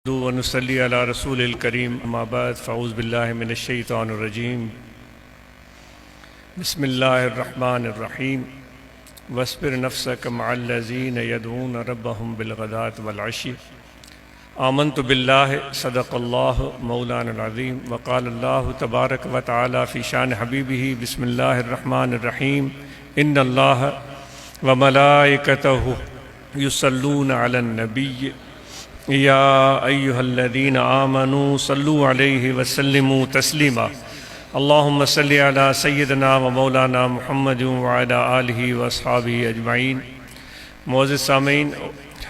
ونصلی علی رسول الکریم اما بعد فاعوذ باللہ من الشیطان الرجیم بسم اللہ الرحمن الرحیم واصبر نفسک مع الذین یدعون ربهم بالغداة والعشی آمنت باللہ صدق اللہ مولانا العظیم وقال اللہ تبارک و تعالی فی شان حبیبہ بسم اللہ الرحمن الرحیم ان اللہ وملائکتہ یصلون علی النبی یا ایہا الذین آمنوا صلوا علیہ وسلموا تسلیما اللہم صلی علی سیدنا و مولانا محمد وعلی آلہ واصحابہ اجمعین۔ معزز سامعین،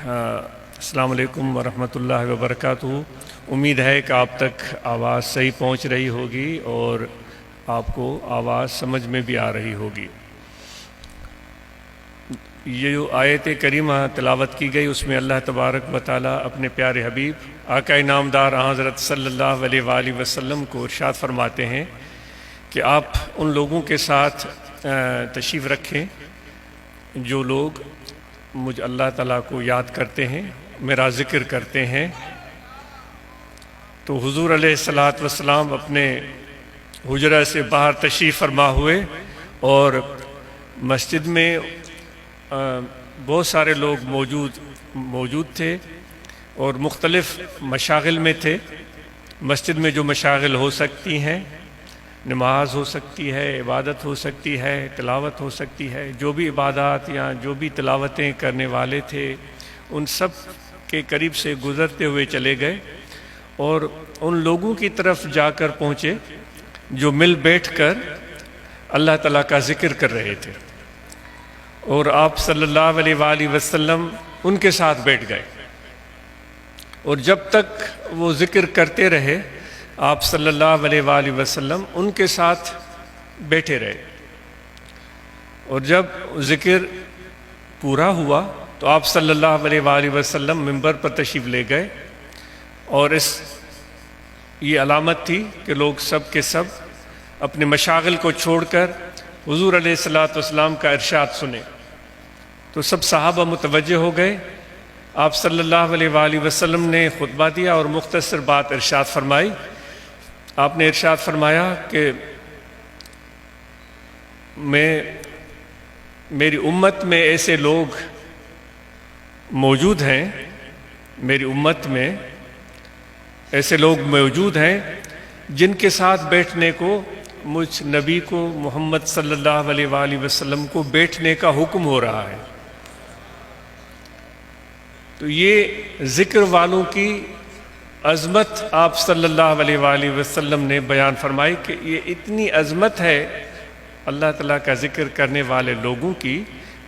السلام علیکم ورحمۃ اللہ وبرکاتہ۔ امید ہے کہ آپ تک آواز صحیح پہنچ رہی ہوگی اور آپ کو آواز سمجھ میں بھی آ رہی ہوگی۔ یہ جو آیت کریمہ تلاوت کی گئی اس میں اللہ تبارک و تعالیٰ اپنے پیارے حبیب آقا نامدار حضرت صلی اللہ علیہ وآلہ وسلم کو ارشاد فرماتے ہیں کہ آپ ان لوگوں کے ساتھ تشریف رکھیں جو لوگ مجھ اللہ تعالیٰ کو یاد کرتے ہیں، میرا ذکر کرتے ہیں۔ تو حضور علیہ السلام اپنے حجرہ سے باہر تشریف فرما ہوئے اور مسجد میں بہت سارے لوگ موجود تھے اور مختلف مشاغل میں تھے۔ مسجد میں جو مشاغل ہو سکتی ہیں، نماز ہو سکتی ہے، عبادت ہو سکتی ہے، تلاوت ہو سکتی ہے، جو بھی عبادات یا جو بھی تلاوتیں کرنے والے تھے ان سب کے قریب سے گزرتے ہوئے چلے گئے اور ان لوگوں کی طرف جا کر پہنچے جو مل بیٹھ کر اللہ تعالیٰ کا ذکر کر رہے تھے، اور آپ صلی اللہ علیہ وآلہ وسلم ان کے ساتھ بیٹھ گئے، اور جب تک وہ ذکر کرتے رہے آپ صلی اللہ علیہ وآلہ وسلم ان کے ساتھ بیٹھے رہے، اور جب ذکر پورا ہوا تو آپ صلی اللہ علیہ وآلہ وسلم منبر پر تشریف لے گئے، اور یہ علامت تھی کہ لوگ سب کے سب اپنے مشاغل کو چھوڑ کر حضور علیہ السلام کا ارشاد سنیں۔ تو سب صحابہ متوجہ ہو گئے۔ آپ صلی اللہ علیہ وآلہ وسلم نے خطبہ دیا اور مختصر بات ارشاد فرمائی۔ آپ نے ارشاد فرمایا کہ میری امت میں ایسے لوگ موجود ہیں، میری امت میں ایسے لوگ موجود ہیں جن کے ساتھ بیٹھنے کو مجھ نبی کو محمد صلی اللہ علیہ وآلہ وسلم کو بیٹھنے کا حکم ہو رہا ہے۔ تو یہ ذکر والوں کی عظمت آپ صلی اللہ علیہ وآلہ وسلم نے بیان فرمائی کہ یہ اتنی عظمت ہے اللہ تعالیٰ کا ذکر کرنے والے لوگوں کی،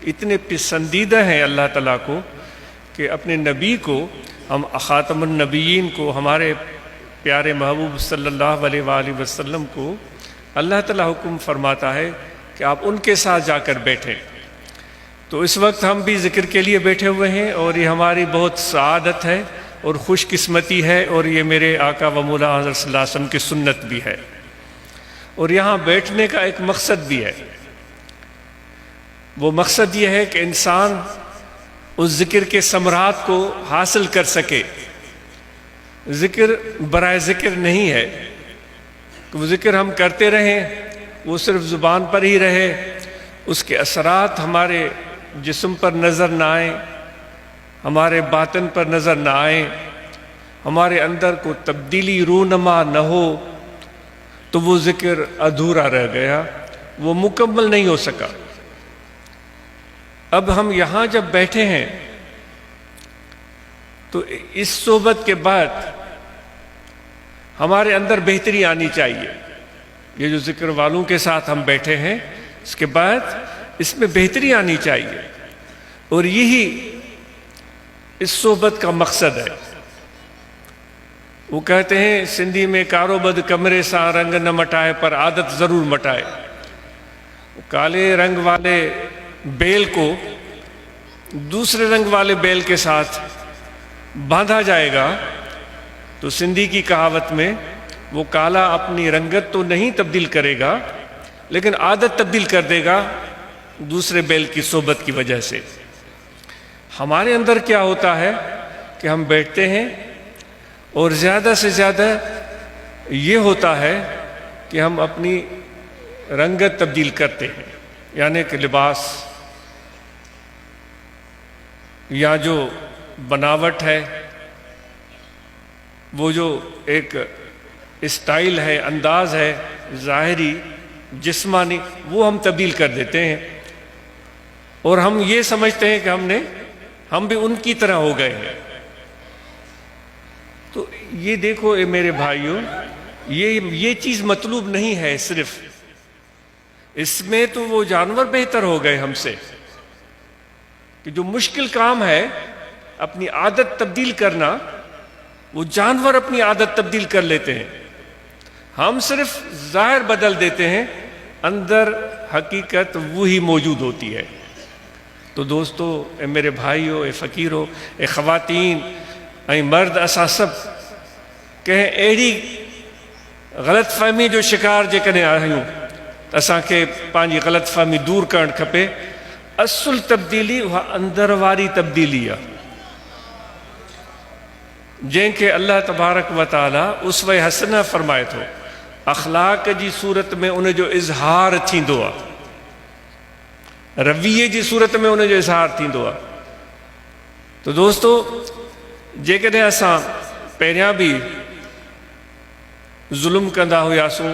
اتنے پسندیدہ ہیں اللہ تعالیٰ کو کہ اپنے نبی کو، ہم خاتم النبیین کو، ہمارے پیارے محبوب صلی اللہ علیہ وآلہ وسلم کو اللہ تعالیٰ حکم فرماتا ہے کہ آپ ان کے ساتھ جا کر بیٹھیں۔ تو اس وقت ہم بھی ذکر کے لیے بیٹھے ہوئے ہیں، اور یہ ہماری بہت سعادت ہے اور خوش قسمتی ہے، اور یہ میرے آقا و مولا حضرت صلی اللہ علیہ وسلم کی سنت بھی ہے، اور یہاں بیٹھنے کا ایک مقصد بھی ہے۔ وہ مقصد یہ ہے کہ انسان اس ذکر کے ثمرات کو حاصل کر سکے۔ ذکر برائے ذکر نہیں ہے کہ وہ ذکر ہم کرتے رہیں، وہ صرف زبان پر ہی رہے، اس کے اثرات ہمارے جسم پر نظر نہ آئیں، ہمارے باطن پر نظر نہ آئیں، ہمارے اندر کو تبدیلی رونما نہ ہو، تو وہ ذکر ادھورا رہ گیا، وہ مکمل نہیں ہو سکا۔ اب ہم یہاں جب بیٹھے ہیں تو اس صحبت کے بعد ہمارے اندر بہتری آنی چاہیے۔ یہ جو ذکر والوں کے ساتھ ہم بیٹھے ہیں اس کے بعد اس میں بہتری آنی چاہیے، اور یہی اس صحبت کا مقصد ہے۔ وہ کہتے ہیں سندھی میں کارو بد کمرے سا رنگ نہ مٹائے پر عادت ضرور مٹائے۔ کالے رنگ والے بیل کو دوسرے رنگ والے بیل کے ساتھ باندھا جائے گا تو سندھی کی کہاوت میں وہ کالا اپنی رنگت تو نہیں تبدیل کرے گا لیکن عادت تبدیل کر دے گا دوسرے بیل کی صحبت کی وجہ سے۔ ہمارے اندر کیا ہوتا ہے کہ ہم بیٹھتے ہیں اور زیادہ سے زیادہ یہ ہوتا ہے کہ ہم اپنی رنگت تبدیل کرتے ہیں، یعنی کہ لباس یا جو بناوٹ ہے، وہ جو ایک اسٹائل ہے، انداز ہے ظاہری جسمانی، وہ ہم تبدیل کر دیتے ہیں، اور ہم یہ سمجھتے ہیں کہ ہم بھی ان کی طرح ہو گئے ہیں۔ تو یہ دیکھو اے میرے بھائیوں، یہ چیز مطلوب نہیں ہے، صرف اس میں تو وہ جانور بہتر ہو گئے ہم سے، کہ جو مشکل کام ہے اپنی عادت تبدیل کرنا، وہ جانور اپنی عادت تبدیل کر لیتے ہیں، ہم صرف ظاہر بدل دیتے ہیں، اندر حقیقت وہی موجود ہوتی ہے۔ تو دوستو، اے میرے بھائیو، اے فقیرو، اے خواتین، اے مرد، اساں سب کہیں اہڑی غلط فہمی جو شکار جے آہیوں، اساں کے پانچی غلط فہمی دور کرن کھپے۔ اصل تبدیلی وہ اندر واری تبدیلی ہے، جن کے اللہ تبارک و تعالی اسوہ حسنہ فرمائے تو اخلاق جی صورت میں انہیں جو اظہار تھیندو ہے، رویے جی صورت میں انہیں جو اظہار تھیندو ہے۔ تو دوستو، جے کدیں اساں پہریاں بھی ظلم کندا ہویاسوں،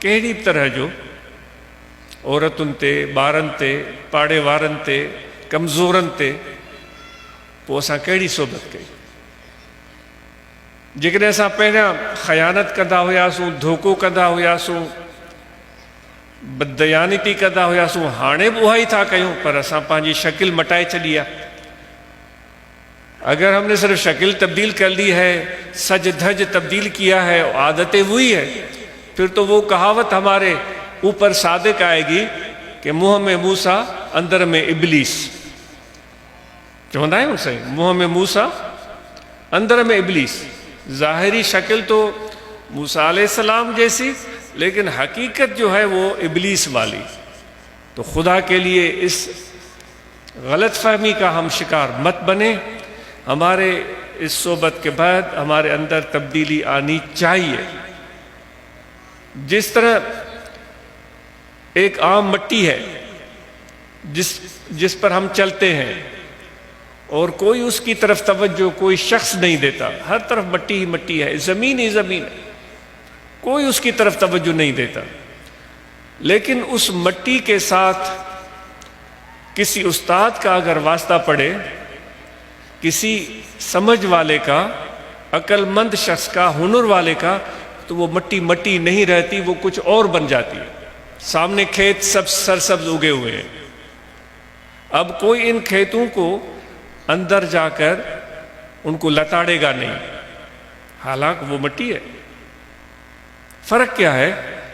کہڑی طرح جو عورتن تے، بارن تے، پاڑے وارن تے، کمزورن تے، پو اساں کہڑی صحبت کئی۔ جیکڈیں اساں پہریاں خیانت کندا ہویاسوں، دھوکو کندا ہویاسوں، بددیانتی کندا ہویاسوں، ہانے بھی وہی تھا کیوں، پر اساں پانچی شکل مٹائے چلیا۔ اگر ہم نے صرف شکل تبدیل کر لی ہے، سج دھج تبدیل کیا ہے، عادتیں وہی ہے، پھر تو وہ کہاوت ہمارے اوپر صادق آئے گی کہ منہ میں موسیٰ اندر میں ابلیس۔ چوندہ ہے اسے، منہ میں موسیٰ اندر میں ابلیس۔ ظاہری شکل تو موسیٰ علیہ السلام جیسی، لیکن حقیقت جو ہے وہ ابلیس والی۔ تو خدا کے لیے اس غلط فہمی کا ہم شکار مت بنے۔ ہمارے اس صحبت کے بعد ہمارے اندر تبدیلی آنی چاہیے۔ جس طرح ایک عام مٹی ہے جس پر ہم چلتے ہیں، اور کوئی اس کی طرف توجہ کوئی شخص نہیں دیتا، ہر طرف مٹی ہی مٹی ہے، زمین ہی زمین ہے، کوئی اس کی طرف توجہ نہیں دیتا۔ لیکن اس مٹی کے ساتھ کسی استاد کا اگر واسطہ پڑے، کسی سمجھ والے کا، عقل مند شخص کا، ہنر والے کا، تو وہ مٹی مٹی نہیں رہتی، وہ کچھ اور بن جاتی ہے۔ سامنے کھیت سب سرسبز اگے ہوئے ہیں، اب کوئی ان کھیتوں کو اندر جا کر ان کو لتاڑے گا نہیں، حالانکہ وہ مٹی ہے۔ فرق کیا ہے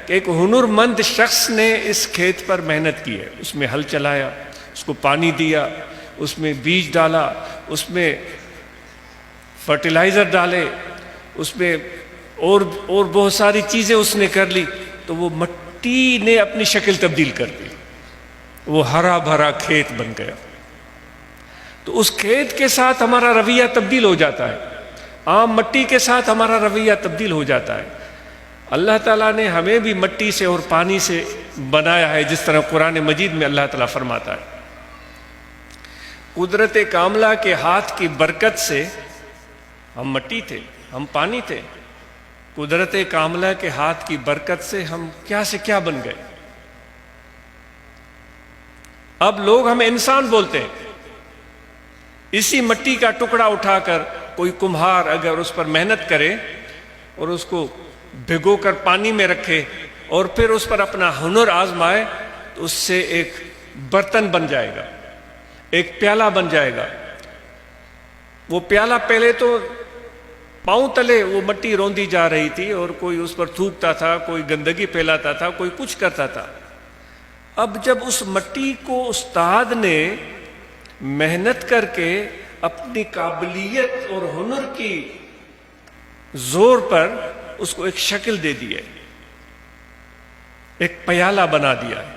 کہ ایک ہنر مند شخص نے اس کھیت پر محنت کی ہے، اس میں ہل چلایا، اس کو پانی دیا، اس میں بیج ڈالا، اس میں فرٹیلائزر ڈالے، اس میں اور بہت ساری چیزیں اس نے کر لی، تو وہ مٹی نے اپنی شکل تبدیل کر دی، وہ ہرا بھرا کھیت بن گیا۔ تو اس کھیت کے ساتھ ہمارا رویہ تبدیل ہو جاتا ہے، عام مٹی کے ساتھ ہمارا رویہ تبدیل ہو جاتا ہے۔ اللہ تعالیٰ نے ہمیں بھی مٹی سے اور پانی سے بنایا ہے، جس طرح قرآن مجید میں اللہ تعالیٰ فرماتا ہے۔ قدرت کاملہ کے ہاتھ کی برکت سے ہم مٹی تھے، ہم پانی تھے، قدرت کاملہ کے ہاتھ کی برکت سے ہم کیا سے کیا بن گئے۔ اب لوگ ہمیں انسان بولتے ہیں۔ اسی مٹی کا ٹکڑا اٹھا کر کوئی کمہار اگر اس پر محنت کرے اور اس کو بھگو کر پانی میں رکھے اور پھر اس پر اپنا ہنر آزمائے، تو اس سے ایک برتن بن جائے گا، ایک پیالہ بن جائے گا۔ وہ پیالہ پہلے تو پاؤں تلے وہ مٹی روندی جا رہی تھی، اور کوئی اس پر تھوکتا تھا، کوئی گندگی پھیلاتا تھا، کوئی کچھ کرتا تھا۔ اب جب اس مٹی کو استاد نے محنت کر کے اپنی قابلیت اور ہنر کی زور پر اس کو ایک شکل دے دی ہے، ایک پیالہ بنا دیا ہے،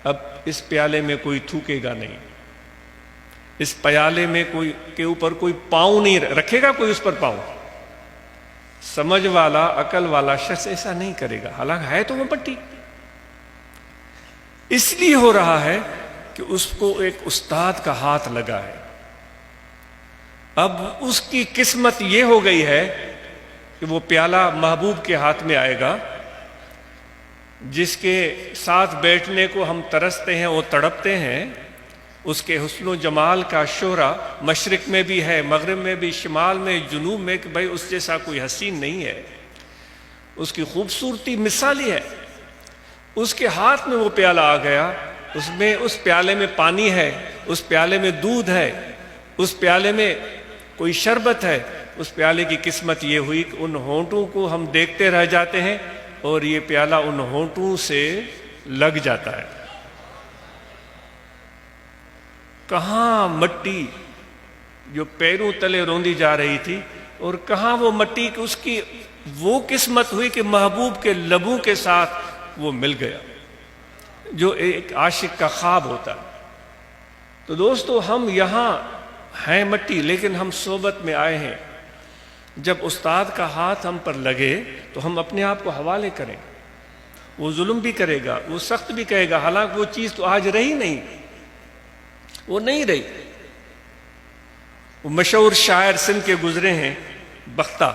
اب اس پیالے میں کوئی تھوکے گا نہیں۔ اس پیالے میں کوئی کے اوپر کوئی پاؤں نہیں رکھے گا، کوئی اس پر پاؤں. سمجھ والا، عقل والا شخص ایسا نہیں کرے گا، حالانکہ ہے تو وہ مٹی. اس لیے ہو رہا ہے کہ اس کو ایک استاد کا ہاتھ لگا ہے. اب اس کی قسمت یہ ہو گئی ہے کہ وہ پیالہ محبوب کے ہاتھ میں آئے گا، جس کے ساتھ بیٹھنے کو ہم ترستے ہیں اور تڑپتے ہیں. اس کے حسن و جمال کا شہرہ مشرق میں بھی ہے، مغرب میں بھی، شمال میں، جنوب میں، کہ بھائی اس جیسا کوئی حسین نہیں ہے. اس کی خوبصورتی مثالی ہے. اس کے ہاتھ میں وہ پیالہ آ گیا، اس پیالے میں پانی ہے، اس پیالے میں دودھ ہے، اس پیالے میں کوئی شربت ہے. اس پیالے کی قسمت یہ ہوئی کہ ان ہونٹوں کو ہم دیکھتے رہ جاتے ہیں اور یہ پیالہ ان ہونٹوں سے لگ جاتا ہے. کہاں مٹی جو پیروں تلے روندی جا رہی تھی، اور کہاں وہ مٹی کہ اس کی وہ قسمت ہوئی کہ محبوب کے لبوں کے ساتھ وہ مل گیا، جو ایک عاشق کا خواب ہوتا ہے. تو دوستو، ہم یہاں ہیں مٹی، لیکن ہم صحبت میں آئے ہیں. جب استاد کا ہاتھ ہم پر لگے تو ہم اپنے آپ کو حوالے کریں. وہ ظلم بھی کرے گا، وہ سخت بھی کہے گا، حالانکہ وہ چیز تو آج رہی نہیں، وہ نہیں رہی. وہ مشہور شاعر سندھ کے گزرے ہیں بختہ،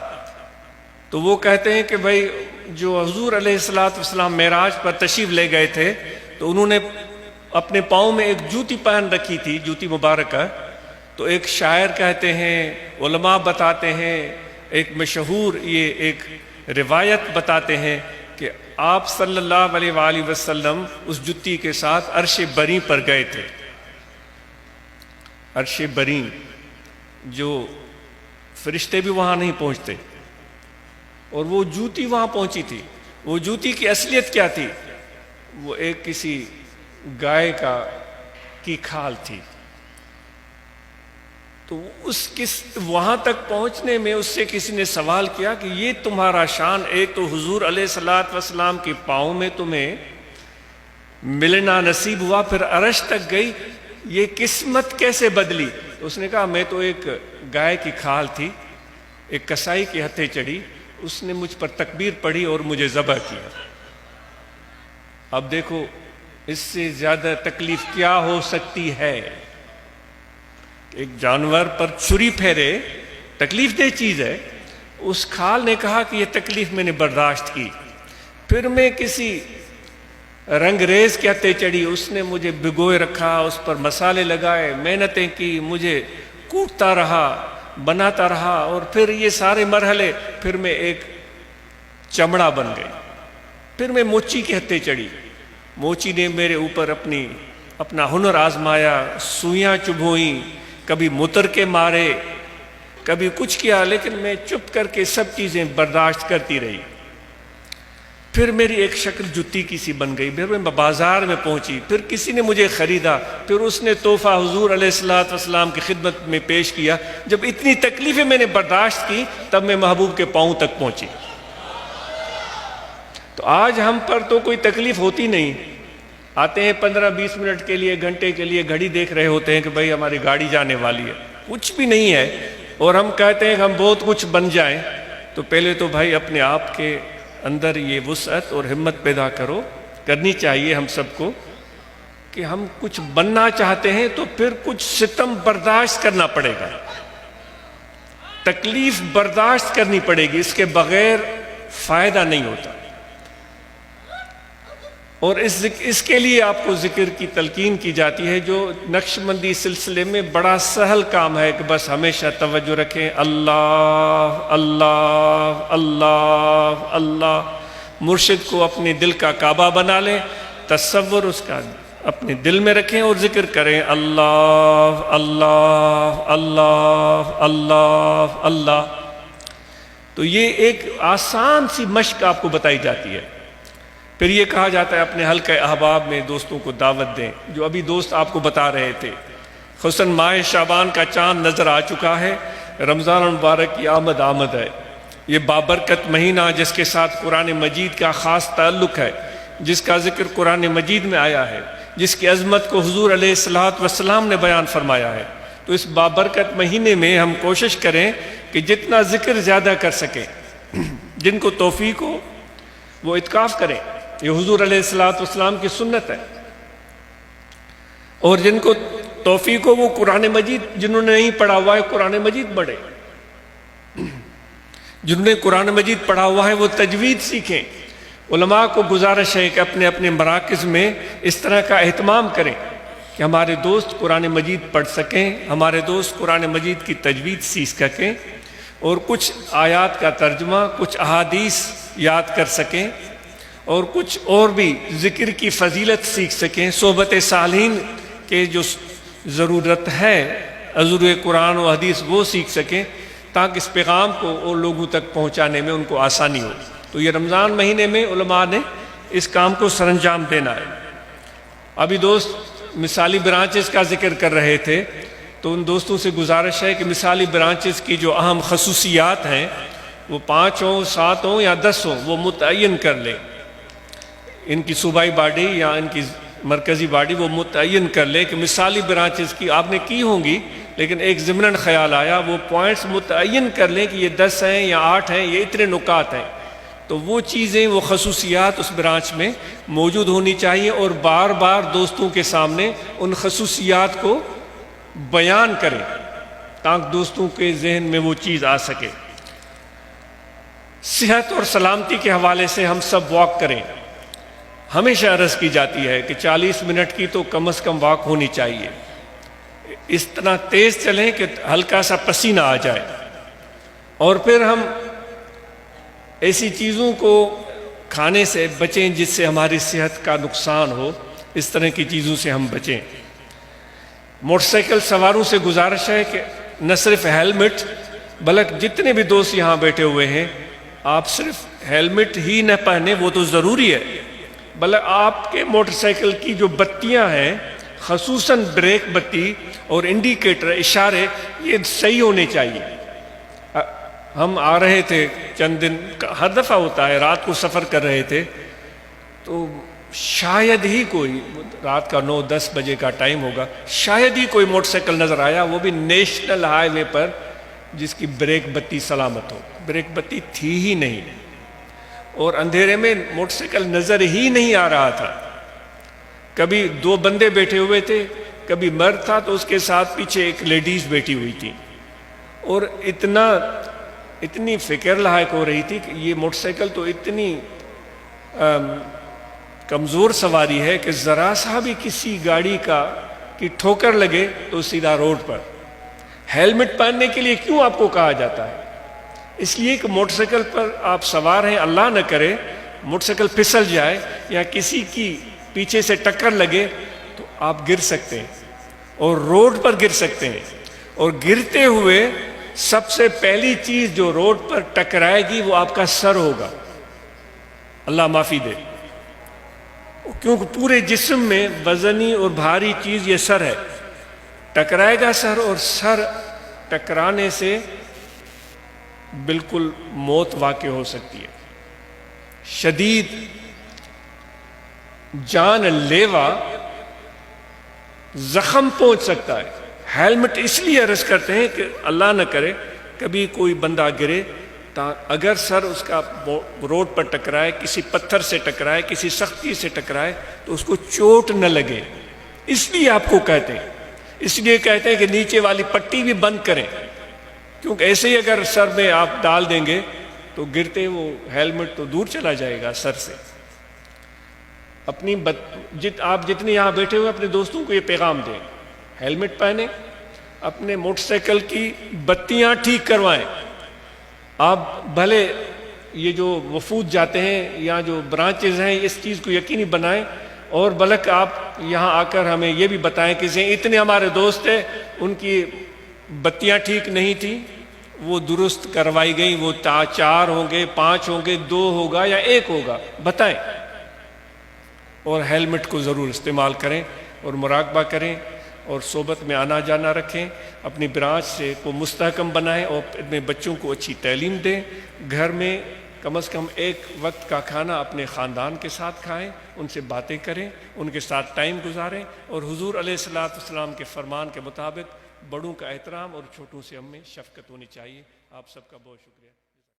تو وہ کہتے ہیں کہ بھائی جو حضور علیہ السلام معراج پر تشریف لے گئے تھے تو انہوں نے اپنے پاؤں میں ایک جوتی پہن رکھی تھی، جوتی مبارکہ. تو ایک شاعر کہتے ہیں، علماء بتاتے ہیں، ایک مشہور یہ ایک روایت بتاتے ہیں کہ آپ صلی اللہ علیہ وآلہ وسلم اس جوتی کے ساتھ عرش بری پر گئے تھے. عرش بری، جو فرشتے بھی وہاں نہیں پہنچتے، اور وہ جوتی وہاں پہنچی تھی. وہ جوتی کی اصلیت کیا تھی؟ وہ ایک کسی گائے کی کھال تھی. تو وہاں تک پہنچنے میں اس سے کسی نے سوال کیا کہ یہ تمہارا شان، ایک تو حضور علیہ السلام کے پاؤں میں تمہیں ملنا نصیب ہوا، پھر عرش تک گئی، یہ قسمت کیسے بدلی؟ تو اس نے کہا میں تو ایک گائے کی کھال تھی، ایک کسائی کے ہتھے چڑھی، اس نے مجھ پر تکبیر پڑھی اور مجھے ذبح کیا. اب دیکھو اس سے زیادہ تکلیف کیا ہو سکتی ہے؟ ایک جانور پر چھری پھیرے تکلیف دہ چیز ہے. اس کھال نے کہا کہ یہ تکلیف میں نے برداشت کی. پھر میں کسی رنگریز کے ہتھے چڑھی، اس نے مجھے بھگوئے رکھا، اس پر مسالے لگائے، محنتیں کی، مجھے کوٹتا رہا، بناتا رہا، اور پھر یہ سارے مرحلے، پھر میں ایک چمڑا بن گئی. پھر میں موچی کے ہتھے چڑھی، موچی نے میرے اوپر اپنا ہنر آزمایا، سوئیاں چبھوئیں، کبھی متر کے مارے، کبھی کچھ کیا، لیکن میں چپ کر کے سب چیزیں برداشت کرتی رہی. پھر میری ایک شکل جوتی کی سی بن گئی. پھر میں بازار میں پہنچی، پھر کسی نے مجھے خریدا، پھر اس نے تحفہ حضور علیہ السلام کی خدمت میں پیش کیا. جب اتنی تکلیفیں میں نے برداشت کی، تب میں محبوب کے پاؤں تک پہنچی. تو آج ہم پر تو کوئی تکلیف ہوتی نہیں. آتے ہیں 15-20 منٹ کے لیے، گھنٹے کے لیے، گھڑی دیکھ رہے ہوتے ہیں کہ بھائی ہماری گاڑی جانے والی ہے، کچھ بھی نہیں ہے، اور ہم کہتے ہیں کہ ہم بہت کچھ بن جائیں. تو پہلے تو بھائی اپنے آپ کے اندر یہ وسعت اور ہمت پیدا کرنی چاہیے ہم سب کو کہ ہم کچھ بننا چاہتے ہیں تو پھر کچھ ستم برداشت کرنا پڑے گا، تکلیف برداشت کرنی پڑے گی، اس کے بغیر فائدہ نہیں ہوتا. اور اس کے لیے آپ کو ذکر کی تلقین کی جاتی ہے، جو نقش بندی سلسلے میں بڑا سہل کام ہے کہ بس ہمیشہ توجہ رکھیں، اللہ اللہ اللہ اللہ. مرشد کو اپنے دل کا کعبہ بنا لیں، تصور اس کا اپنے دل میں رکھیں اور ذکر کریں، اللہ اللہ اللہ اللہ اللہ. تو یہ ایک آسان سی مشق آپ کو بتائی جاتی ہے. پھر یہ کہا جاتا ہے اپنے حلقہ احباب میں دوستوں کو دعوت دیں، جو ابھی دوست آپ کو بتا رہے تھے. خصوصاً ماہ شعبان کا چاند نظر آ چکا ہے، رمضان المبارک کی آمد ہے. یہ بابرکت مہینہ جس کے ساتھ قرآن مجید کا خاص تعلق ہے، جس کا ذکر قرآن مجید میں آیا ہے، جس کی عظمت کو حضور علیہ السلام نے بیان فرمایا ہے. تو اس بابرکت مہینے میں ہم کوشش کریں کہ جتنا ذکر زیادہ کر سکیں. جن کو توفیق ہو وہ اعتکاف کریں، یہ حضور علیہ السلام کی سنت ہے. اور جن کو توفیق ہو وہ قرآن مجید، جنہوں نے نہیں پڑھا ہوا ہے قرآن مجید پڑھیں. جنہوں نے قرآن مجید پڑھا ہوا ہے وہ تجوید سیکھیں. علماء کو گزارش ہے کہ اپنے اپنے مراکز میں اس طرح کا اہتمام کریں کہ ہمارے دوست قرآن مجید پڑھ سکیں، ہمارے دوست قرآن مجید کی تجوید سیکھ سکیں، اور کچھ آیات کا ترجمہ، کچھ احادیث یاد کر سکیں، اور کچھ اور بھی ذکر کی فضیلت سیکھ سکیں. صحبت صالحین کے جو ضرورت ہے حضور قرآن و حدیث وہ سیکھ سکیں، تاکہ اس پیغام کو اور لوگوں تک پہنچانے میں ان کو آسانی ہو. تو یہ رمضان مہینے میں علماء نے اس کام کو سر انجام دینا ہے. ابھی دوست مثالی برانچز کا ذکر کر رہے تھے، تو ان دوستوں سے گزارش ہے کہ مثالی برانچز کی جو اہم خصوصیات ہیں وہ 5 ہوں، 7 ہوں یا 10 ہوں، وہ متعین کر لیں. ان کی صوبائی باڈی یا ان کی مرکزی باڈی وہ متعین کر لے کہ مثالی برانچز کی آپ نے کی ہوں گی، لیکن ایک ضمناً خیال آیا وہ پوائنٹس متعین کر لیں کہ یہ 10 ہیں یا 8 ہیں، یہ اتنے نکات ہیں. تو وہ چیزیں، وہ خصوصیات اس برانچ میں موجود ہونی چاہیے، اور بار بار دوستوں کے سامنے ان خصوصیات کو بیان کریں تاکہ دوستوں کے ذہن میں وہ چیز آ سکے. صحت اور سلامتی کے حوالے سے ہم سب واک کریں. ہمیشہ عرض کی جاتی ہے کہ 40 منٹ کی تو کم از کم واک ہونی چاہیے. اس طرح تیز چلیں کہ ہلکا سا پسینہ آ جائے، اور پھر ہم ایسی چیزوں کو کھانے سے بچیں جس سے ہماری صحت کا نقصان ہو. اس طرح کی چیزوں سے ہم بچیں. موٹر سائیکل سواروں سے گزارش ہے کہ نہ صرف ہیلمٹ، بلکہ جتنے بھی دوست یہاں بیٹھے ہوئے ہیں، آپ صرف ہیلمٹ ہی نہ پہنیں، وہ تو ضروری ہے، بلکہ آپ کے موٹر سائیکل کی جو بتیاں ہیں، خصوصاً بریک بتی اور انڈیکیٹر، اشارے، یہ صحیح ہونے چاہیے. ہم آ رہے تھے چند دن، ہر دفعہ ہوتا ہے، رات کو سفر کر رہے تھے تو شاید ہی کوئی، رات کا 9-10 بجے کا ٹائم ہوگا، شاید ہی کوئی موٹر سائیکل نظر آیا، وہ بھی نیشنل ہائی وے پر، جس کی بریک بتی سلامت ہو. بریک بتی تھی ہی نہیں، اور اندھیرے میں موٹر سائیکل نظر ہی نہیں آ رہا تھا. کبھی 2 بندے بیٹھے ہوئے تھے، کبھی مرد تھا تو اس کے ساتھ پیچھے ایک لیڈیز بیٹھی ہوئی تھی، اور اتنی فکر لاحق ہو رہی تھی کہ یہ موٹر سائیکل تو اتنی کمزور سواری ہے کہ ذرا سا بھی کسی گاڑی کی ٹھوکر لگے تو سیدھا روڈ پر. ہیلمٹ پہننے کے لیے کیوں آپ کو کہا جاتا ہے؟ اس لیے کہ موٹر سائیکل پر آپ سوار ہیں، اللہ نہ کرے موٹر سائیکل پھسل جائے یا کسی کی پیچھے سے ٹکر لگے تو آپ گر سکتے ہیں، اور روڈ پر گر سکتے ہیں. اور گرتے ہوئے سب سے پہلی چیز جو روڈ پر ٹکرائے گی وہ آپ کا سر ہوگا، اللہ معافی دے، کیونکہ پورے جسم میں وزنی اور بھاری چیز یہ سر ہے. ٹکرائے گا سر، اور سر ٹکرانے سے بالکل موت واقع ہو سکتی ہے. شدید جان لیوا زخم پہنچ سکتا ہے. ہیلمٹ اس لیے عرض کرتے ہیں کہ اللہ نہ کرے کبھی کوئی بندہ گرے، اگر سر اس کا روڈ پر ٹکرائے، کسی پتھر سے ٹکرائے، کسی سختی سے ٹکرائے تو اس کو چوٹ نہ لگے. اس لیے آپ کو کہتے ہیں، اس لیے کہتے ہیں کہ نیچے والی پٹی بھی بند کریں، کیونکہ ایسے ہی اگر سر میں آپ ڈال دیں گے تو گرتے وہ ہیلمٹ تو دور چلا جائے گا سر سے. آپ جتنے یہاں بیٹھے ہوئے اپنے دوستوں کو یہ پیغام دیں، ہیلمٹ پہنیں، اپنے موٹر سائیکل کی بتیاں ٹھیک کروائیں. آپ بھلے یہ جو وفود جاتے ہیں یا جو برانچز ہیں اس چیز کو یقینی بنائیں، اور بلکہ آپ یہاں آ کر ہمیں یہ بھی بتائیں کہ اتنے ہمارے دوست ہیں ان کی بتیاں ٹھیک نہیں تھیں، وہ درست کروائی گئیں، وہ 4 ہوں گے، 5 ہوں گے، 2 ہوگا یا 1 ہوگا، بتائیں. اور ہیلمٹ کو ضرور استعمال کریں اور مراقبہ کریں، اور صحبت میں آنا جانا رکھیں، اپنی برانچ سے کو مستحکم بنائیں، اور اپنے بچوں کو اچھی تعلیم دیں. گھر میں کم از کم 1 وقت کا کھانا اپنے خاندان کے ساتھ کھائیں، ان سے باتیں کریں، ان کے ساتھ ٹائم گزاریں، اور حضور علیہ السلام کے فرمان کے مطابق بڑوں کا احترام اور چھوٹوں سے ہم میں شفقت ہونی چاہیے. آپ سب کا بہت شکریہ.